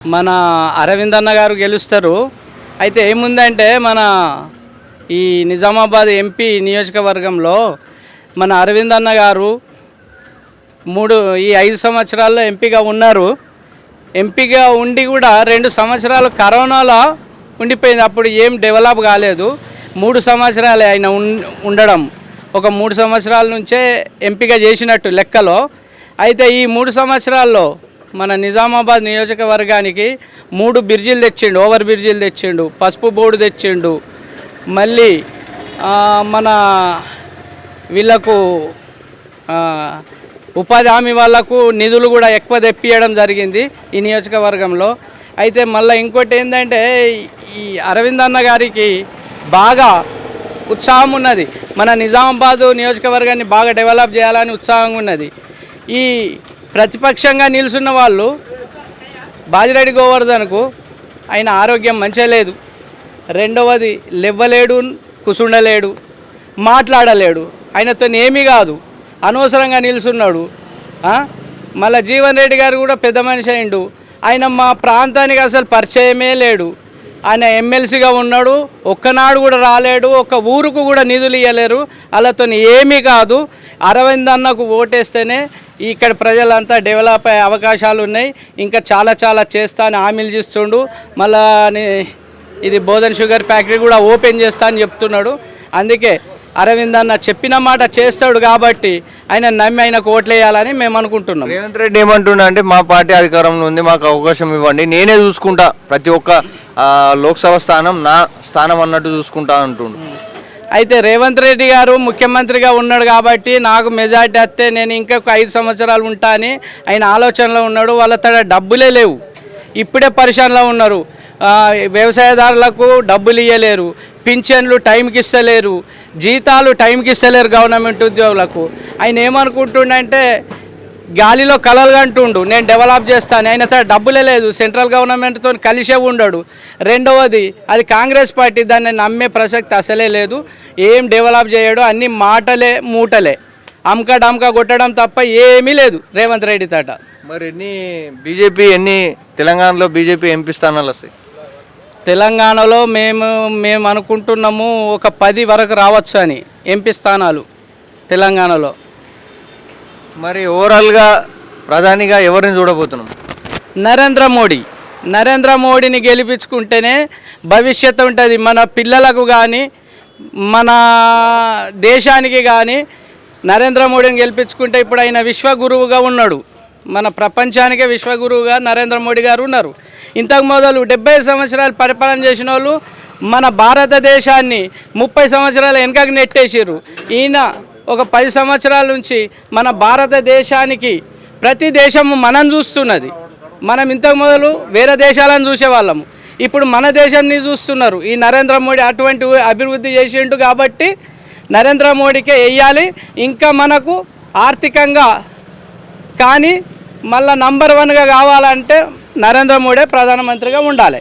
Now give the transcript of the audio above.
మన అరవింద్ అన్న గారు గెలుస్తారు. అయితే ఏముందంటే మన ఈ నిజామాబాద్ ఎంపీ నియోజకవర్గంలో మన అరవింద్ అన్న గారు ఈ 5 సంవత్సరాల్లో ఎంపీగా ఉన్నారు. ఎంపీగా ఉండి కూడా 2 సంవత్సరాలు కరోనాలో ఉండిపోయింది. అప్పుడు ఏం డెవలప్ కాలేదు. 3 సంవత్సరాలే ఆయన ఉండడం, ఒక 3 సంవత్సరాల నుంచే ఎంపీగా చేసినట్టు లెక్కలో. అయితే ఈ 3 సంవత్సరాల్లో మన నిజామాబాద్ నియోజకవర్గానికి 3 బ్రిడ్జిలు తెచ్చిండు, ఓవర్ బ్రిడ్జిలు తెచ్చిండు, పసుపు బోర్డు తెచ్చిండు. మళ్ళీ మన వీళ్ళకు ఉపాధి హామీ వాళ్ళకు నిధులు కూడా ఎక్కువ తెప్పియడం జరిగింది ఈ నియోజకవర్గంలో. అయితే మళ్ళీ ఇంకోటి ఏంటంటే ఈ అరవింద్ అన్న గారికి బాగా ఉత్సాహం ఉన్నది. మన నిజామాబాద్ నియోజకవర్గాన్ని బాగా డెవలప్ చేయాలని ఉత్సాహంగా ఉన్నది. ఈ ప్రతిపక్షంగా నిలుచున్న వాళ్ళు బాజిరెడ్డి గోవర్ధన్కు ఆయన ఆరోగ్యం మంచిగా లేదు. రెండవది లేవలేడు, కూసుండలేడు, మాట్లాడలేడు. ఆయనతో ఏమీ కాదు, అనవసరంగా నిలుచున్నాడు. మళ్ళీ జీవన్ రెడ్డి గారు కూడా పెద్ద మనిషి అయిండు. ఆయన మా ప్రాంతానికి అసలు పరిచయమే లేడు. ఆయన ఎమ్మెల్సీగా ఉన్నాడు, ఒక్కనాడు కూడా రాలేడు, ఒక్క ఊరుకు కూడా నిధులు ఇవ్వలేరు. వాళ్ళతో ఏమీ కాదు. అరవింద్ అన్నకు ఓటేస్తేనే ఇక్కడ ప్రజలంతా డెవలప్ అయ్యే అవకాశాలు ఉన్నాయి. ఇంకా చాలా చాలా చేస్తా అని హామీలు చేస్తుండు. మళ్ళా ఇది బోధన్ షుగర్ ఫ్యాక్టరీ కూడా ఓపెన్ చేస్తా అని చెప్తున్నాడు. అందుకే అరవింద్ అన్న చెప్పిన మాట చేస్తాడు కాబట్టి ఆయన నమ్మి ఆయనకు ఓట్లేయాలని మేము అనుకుంటున్నాం. రేవంత్ రెడ్డి ఏమంటున్నా అంటే మా పార్టీ అధికారంలో ఉంది, మాకు అవకాశం ఇవ్వండి, నేనే చూసుకుంటా, ప్రతి ఒక్క లోక్సభ స్థానం నా స్థానం అన్నట్టు చూసుకుంటా అంటుండు. అయితే రేవంత్ రెడ్డి గారు ముఖ్యమంత్రిగా ఉన్నాడు కాబట్టి నాకు మెజార్టీ వస్తే నేను ఇంకొక 5 సంవత్సరాలు ఉంటా అని ఆయన ఆలోచనలో ఉన్నాడు. వాళ్ళ తన డబ్బులే లేవు, ఇప్పుడే పరిశానలో ఉన్నారు. వ్యవసాయదారులకు డబ్బులు ఇవ్వలేరు, పింఛన్లు టైంకి ఇస్తలేరు, జీతాలు టైంకి ఇస్తలేరు గవర్నమెంట్ ఉద్యోగులకు. ఆయన ఏమనుకుంటుండంటే గాలిలో కలలు అంటుండు, నేను డెవలప్ చేస్తాను. ఆయన డబ్బులే లేదు, సెంట్రల్ గవర్నమెంట్తో కలిసే ఉండడు. రెండవది అది కాంగ్రెస్ పార్టీ, దాన్ని నమ్మే ప్రసక్తి అసలే లేదు. ఏం డెవలప్ చేయడు, అన్ని మాటలే మూటలే, అమ్క డమ్క కొట్టడం తప్ప ఏమీ లేదు రేవంత్ రెడ్డి తాట. మరి ఎన్ని తెలంగాణలో బీజేపీ ఎంపీ స్థానాలు వస్తాయి? తెలంగాణలో మేము అనుకుంటున్నాము ఒక 10 వరకు రావచ్చు అని ఎంపీ స్థానాలు తెలంగాణలో. మరి ఓవరాల్గా ప్రధానిగా ఎవరిని చూడబోతున్నాం? నరేంద్ర మోడీని గెలిపించుకుంటేనే భవిష్యత్తు ఉంటుంది. మన పిల్లలకు కానీ మన దేశానికి కానీ నరేంద్ర మోడీని గెలిపించుకుంటే ఇప్పుడు ఆయన విశ్వగురువుగా ఉన్నాడు. మన ప్రపంచానికే విశ్వగురువుగా నరేంద్ర మోడీ గారు ఉన్నారు. ఇంతకు మొదలు 70 సంవత్సరాలు పరిపాలన చేసిన వాళ్ళు మన భారతదేశాన్ని 30 సంవత్సరాలు వెనకకు నెట్టేసారు. ఈయన ఒక 10 సంవత్సరాల నుంచి మన భారతదేశానికి ప్రతి దేశము మనం చూస్తున్నది. మనం ఇంతకు మొదలు వేరే దేశాలను చూసేవాళ్ళము, ఇప్పుడు మన దేశాన్ని చూస్తున్నారు. ఈ నరేంద్ర మోడీ అటువంటి అభివృద్ధి చేసిండు కాబట్టి నరేంద్ర మోడీకే వెయ్యాలి. ఇంకా మనకు ఆర్థికంగా కానీ మళ్ళీ నంబర్ 1గా కావాలంటే నరేంద్ర మోడీ ప్రధానమంత్రిగా ఉండాలి.